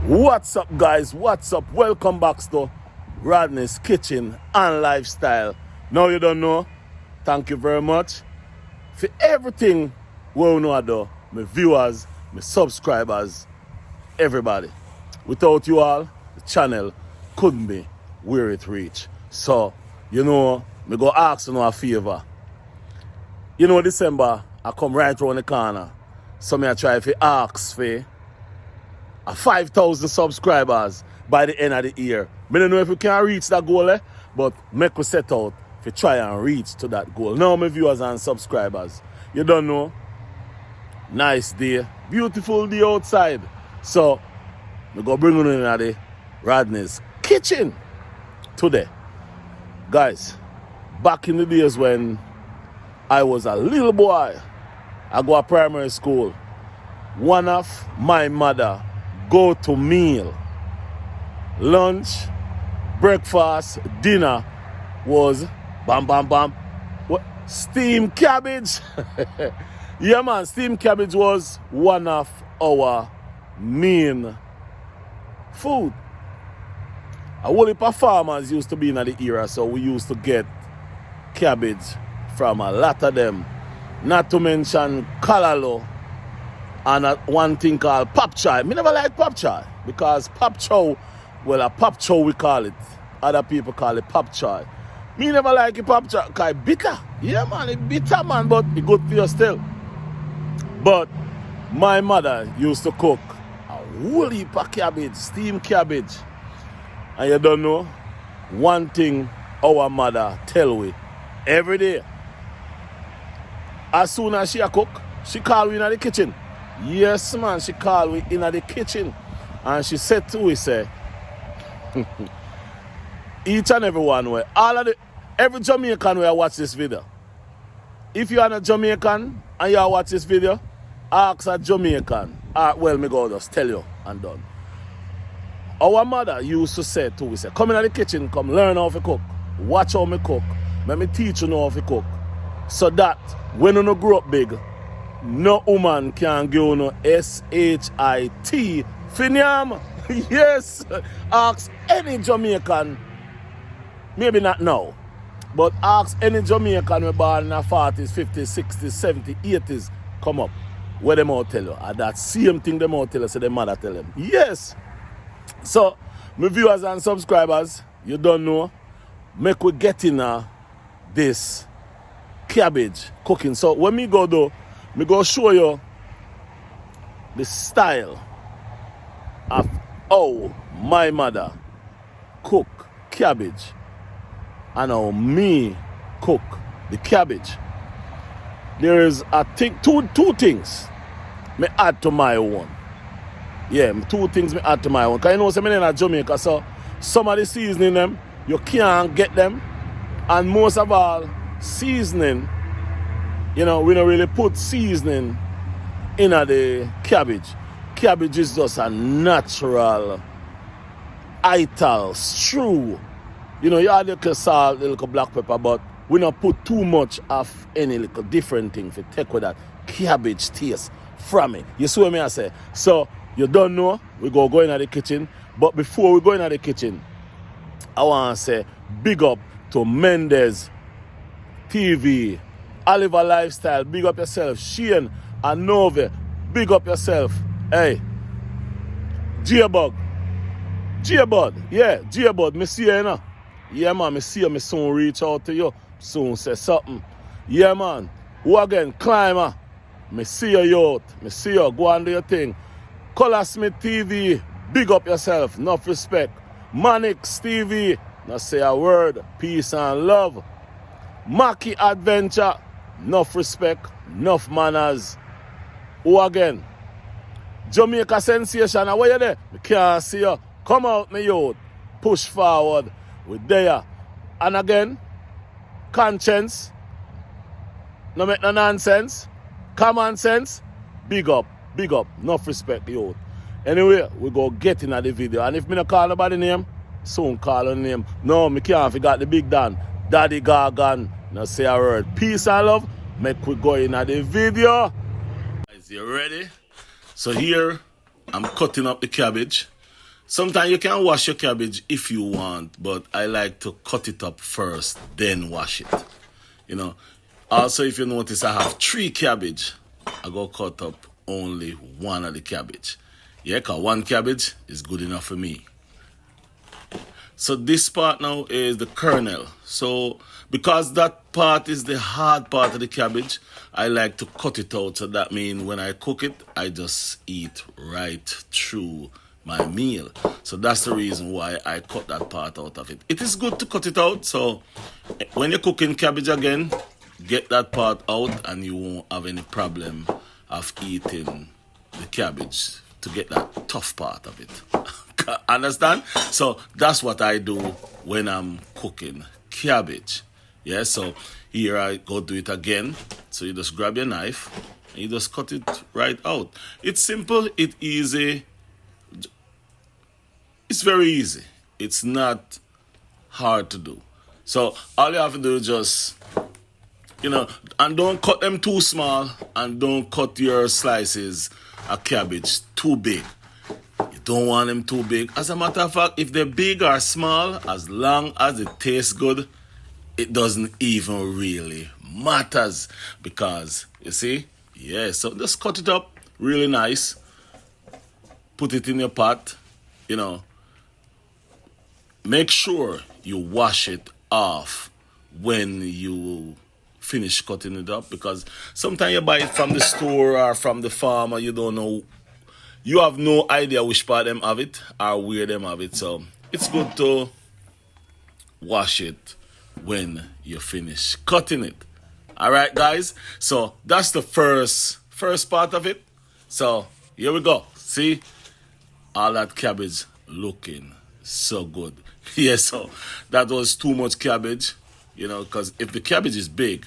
What's up, guys? What's up? Welcome back to Rodney's Kitchen and Lifestyle. Now you don't know, thank you very much for everything we know I do. My viewers, my subscribers, everybody. Without you all, the channel couldn't be where it reached. So, you know, me go ask you a favor. You know, December, I come right around the corner. So me I try to ask for 5,000 subscribers by the end of the year. I don't know if we can reach that goal, but make we set out to try and reach to that goal. Now, my viewers and subscribers, you don't know, nice day, beautiful day outside. So, we go bring you in the Rodney's Kitchen today. Guys, back in the days when I was a little boy, I go to primary school. One of my mother go-to meal, lunch, breakfast, dinner was what? Steamed cabbage. Yeah, man, steamed cabbage was one of our main food. A whole heap of farmers used to be in the era, so we used to get cabbage from a lot of them. Not to mention callaloo. And one thing called pop chai. Me never like pop chai because pop chow, well, a pop chow we call it. Other people call it pop chai. Me never like it pop chai because it's bitter. Yeah, man, it's bitter, man, but it's good for you still. But my mother used to cook a whole heap of cabbage, steamed cabbage. And you don't know, one thing our mother tell we every day. As soon as she a cook, she call we in the kitchen. Yes, man, she called me in the kitchen and she said to me, say, each and every one way, every Jamaican will watch this video. If you are a Jamaican and you watch this video, ask a Jamaican. Well, me go just tell you and done. Our mother used to say to me, say, come in the kitchen, come learn how to cook. Watch how me cook. Let me teach you how to cook. So that when you grow up big, no woman can give no S-H-I-T finiam. Yes. Ask any Jamaican, maybe not now, but ask any Jamaican who born in the 40s, 50s, 60s, 70s, 80s, come up. Where them all tell you. And that same thing them all tell you, so their mother tell them. Yes. So, my viewers and subscribers, you don't know, make we get in this cabbage cooking. So, when me go do, me go show you the style of how my mother cook cabbage and how me cook the cabbage. There is two things me add to my own. Yeah, two things me add to my own. Because you know, I'm in Jamaica, so some of the seasoning them, you can't get them. And most of all, seasoning, you know, we don't really put seasoning in the cabbage. Cabbage is just a natural, ital, stew. You know, you add a little salt, a little black pepper, but we don't put too much of any little different thing to take with that cabbage taste from it. You see what I say? So, you don't know, we go in the kitchen. But before we go in the kitchen, I want to say big up to Mendez TV, Oliver Lifestyle, big up yourself. Shane and Nove, big up yourself. Hey, J-Bud, yeah, J-Bud, me see you now. Yeah, man, me see you, me soon reach out to you, soon say something. Yeah, man, who again, Climber, me see you, youth, me see you, go and do your thing. Color Smith TV, big up yourself, enough respect. Manix TV, now say a word, peace and love. Mackie Adventure, enough respect, enough manners. Who again? Jamaica Sensation, where you there? I can't see you. Come out, me youth. Push forward. We're there. And again, conscience. No make no nonsense. Common sense. Big up. Enough respect, youth. Anyway, we go get in the video. And if me not call nobody name, soon call her name. No, me can't forget the big Dan. Daddy Gargan. Now say a word. Peace and love. Make we go in the video. Guys, you ready? So here, I'm cutting up the cabbage. Sometimes you can wash your cabbage if you want, but I like to cut it up first, then wash it. You know. Also, if you notice, I have 3 cabbage. I go cut up only 1 of the cabbage. Yeah, because 1 cabbage is good enough for me. So this part now is the kernel. So because that part is the hard part of the cabbage, I like to cut it out. So that means when I cook it, I just eat right through my meal. So that's the reason why I cut that part out of it. It is good to cut it out. So when you're cooking cabbage again, get that part out and you won't have any problem of eating the cabbage to get that tough part of it. Understand? So that's what I do when I'm cooking cabbage. Yeah, so here I go do it again. So you just grab your knife and you just cut it right out. It's simple, it's easy. It's very easy. It's not hard to do. So all you have to do is just, and don't cut them too small and don't cut your slices of cabbage too big. Don't want them too big. As a matter of fact, if they're big or small, as long as it tastes good, it doesn't even really matters. Because, you see, yeah, so just cut it up really nice. Put it in your pot, Make sure you wash it off when you finish cutting it up. Because sometimes you buy it from the store or from the farmer, you don't know. You have no idea which part them have it or where them have it. So it's good to wash it when you finish cutting it. All right, guys. So that's the first part of it. So here we go. See, all that cabbage looking so good. Yeah, so that was too much cabbage, because if the cabbage is big,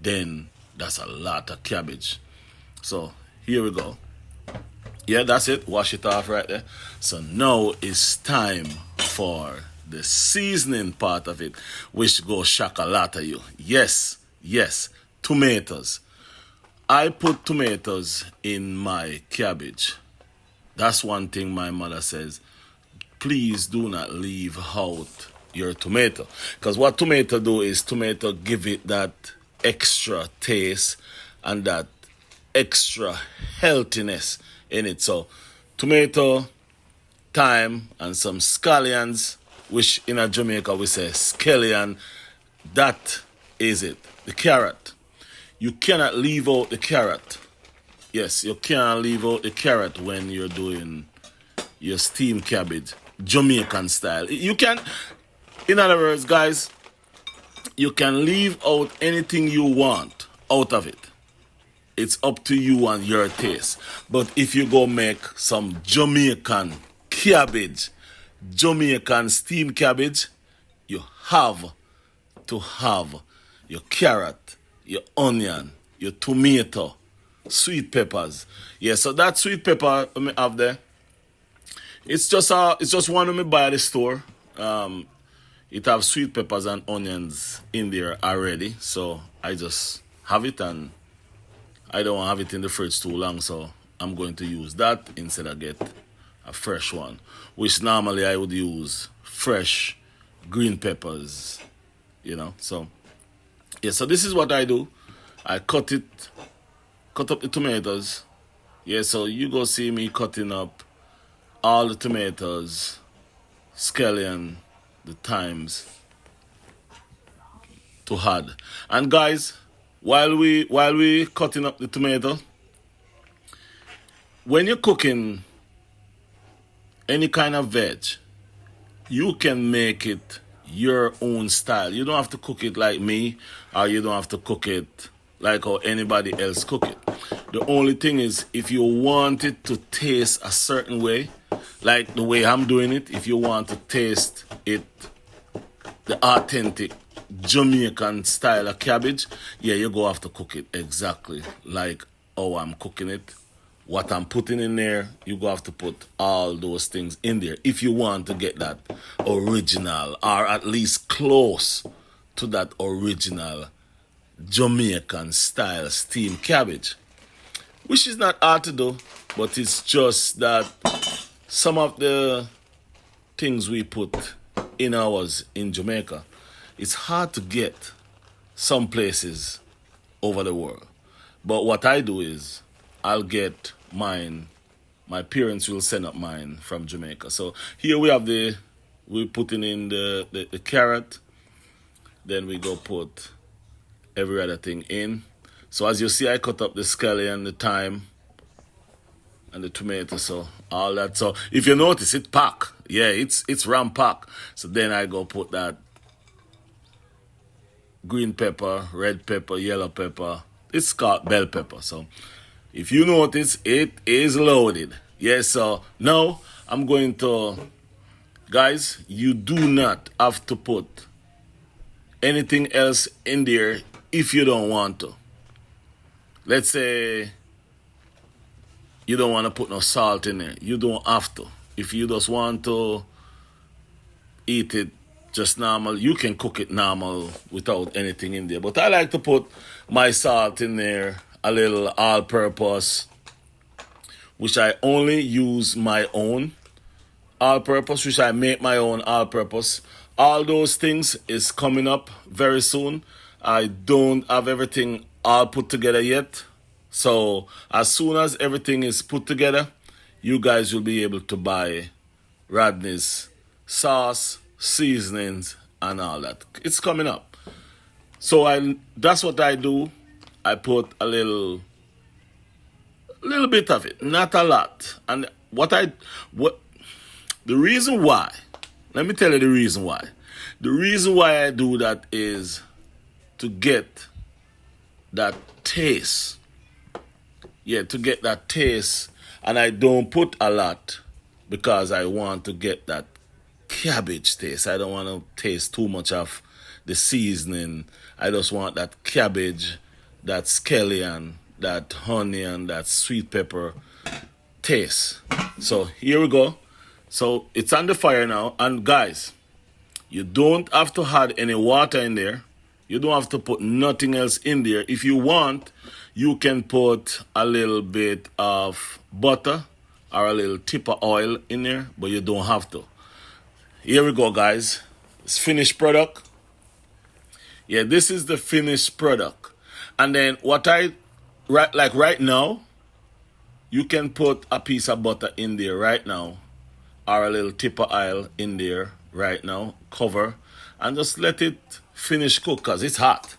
then that's a lot of cabbage. So here we go. Yeah, that's it. Wash it off right there. So now it's time for the seasoning part of it, which go shock a lot of you. Yes, tomatoes. I put tomatoes in my cabbage. That's one thing my mother says. Please do not leave out your tomato. Because what tomato do is tomato give it that extra taste and that extra healthiness in it. So tomato, thyme, and some scallions, which in a Jamaica we say scallion. That is it. The carrot. You cannot leave out the carrot. Yes, you cannot leave out the carrot when you're doing your steamed cabbage, Jamaican style. You can, in other words, guys, you can leave out anything you want out of it. It's up to you and your taste. But if you go make some Jamaican cabbage, Jamaican steamed cabbage, you have to have your carrot, your onion, your tomato, sweet peppers. Yeah, so that sweet pepper I have there, it's just one of me buy at the store. It have sweet peppers and onions in there already. So I just have it and I don't want to have it in the fridge too long, so I'm going to use that instead of get a fresh one, which normally I would use fresh green peppers, So, yeah, so this is what I do. I cut up the tomatoes. Yeah, so you go see me cutting up all the tomatoes, scallion, the thymes to add. And guys, while we cutting up the tomato, when you're cooking any kind of veg, you can make it your own style. You don't have to cook it like me, or you don't have to cook it like how anybody else cook it. The only thing is, if you want it to taste a certain way, like the way I'm doing it, if you want to taste it the authentic Jamaican style of cabbage, yeah, you go have to cook it exactly like how I'm cooking it. What I'm putting in there, you go have to put all those things in there if you want to get that original, or at least close to that original Jamaican style steamed cabbage, which is not hard to do, but it's just that some of the things we put in ours in Jamaica, it's hard to get some places over the world. But what I do is I'll get mine. My parents will send up mine from Jamaica. So here we have we're putting in the carrot. Then we go put every other thing in. So as you see, I cut up the scallion, the thyme, and the tomato, so all that. So if you notice, it's packed. Yeah, it's ram packed. So then I go put that green pepper, red pepper, yellow pepper. It's called bell pepper. So if you notice, it is loaded. Yes, so now I'm going to, guys, you do not have to put anything else in there if you don't want to. Let's say you don't want to put no salt in there. You don't have to. If you just want to eat it just normal, you can cook it normal without anything in there. But I like to put my salt in there, a little all-purpose, which I only use my own all-purpose, which I make my own all-purpose. All those things is coming up very soon. I don't have everything all put together yet. So as soon as everything is put together, you guys will be able to buy Rodney's sauce, seasonings, and all that. It's coming up. So that's what I do. I put a little bit of it, not a lot. And the reason why, let me tell you the reason why. The reason why I do that is to get that taste. Yeah, to get that taste. And I don't put a lot because I want to get that cabbage taste. I don't want to taste too much of the seasoning. I just want that cabbage, that scallion, that honey, and that sweet pepper taste. So here we go. So it's on the fire now. And guys, you don't have to add any water in there. You don't have to put nothing else in there. If you want, you can put a little bit of butter or a little tip of oil in there, but you don't have to. Here we go, guys. It's finished product. Yeah, this is the finished product. And then right now, you can put a piece of butter in there right now, or a little tip of oil in there right now, cover, and just let it finish cook because it's hot.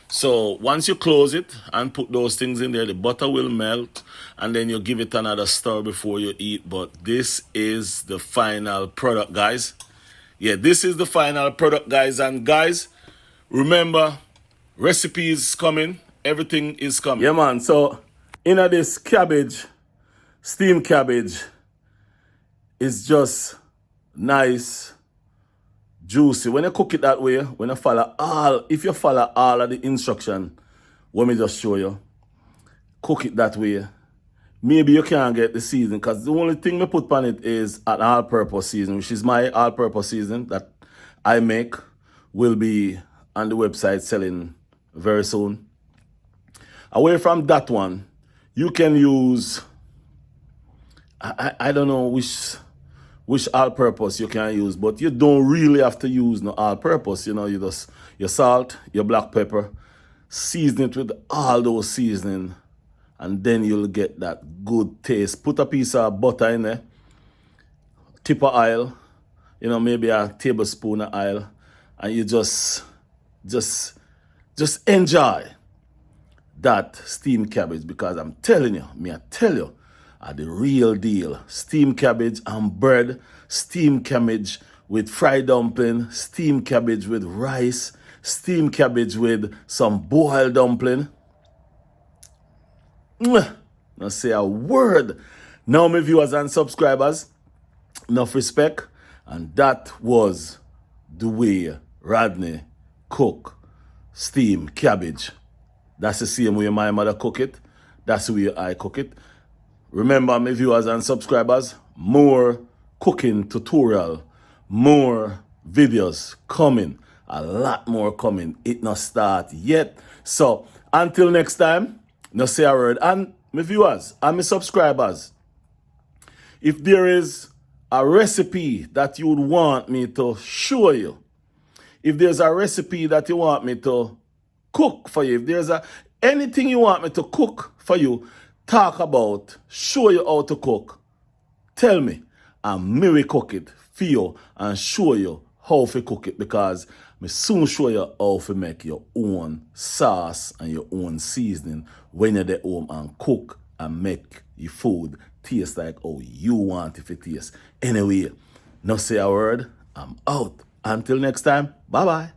So once you close it and put those things in there, the butter will melt, and then you give it another stir before you eat. But this is the final product, guys. Yeah, this is the final product, guys. And guys, remember, recipes coming. Everything is coming. Yeah, man. So in this cabbage, steamed cabbage, is just nice, juicy. When you cook it that way, if you follow all of the instruction, let me just show you. Cook it that way. Maybe you can't get the season because the only thing we put on it is an all-purpose season, which is my all-purpose season that I make, will be on the website selling very soon. Away from that one, you can use, I don't know which all-purpose you can use, but you don't really have to use no all-purpose. You know, you just your salt, your black pepper, season it with all those seasoning, and then you'll get that good taste. Put a piece of butter in there, tip of oil, you know, maybe a tablespoon of oil, and you just enjoy that steamed cabbage, because I'm telling you, I tell you, the real deal. Steamed cabbage and bread, steamed cabbage with fried dumpling, steamed cabbage with rice, steamed cabbage with some boiled dumpling. Now say a word. Now, my viewers and subscribers, enough respect. And that was the way Rodney cook steamed cabbage. That's the same way my mother cook it. That's the way I cook it. Remember, my viewers and subscribers, more cooking tutorial, more videos coming, a lot more coming. It not start yet. So until next time, no say a word. And my viewers and my subscribers, if there is a recipe that you would want me to show you, if there's a recipe that you want me to cook for you, if there's anything you want me to cook for you, talk about, show you how to cook, tell me, and me will cook it for you and show you how to cook it, because me soon show you how to make your own sauce and your own seasoning when you're at home and cook and make your food taste like how you want it to taste. Anyway, no say a word, I'm out. Until next time, bye-bye.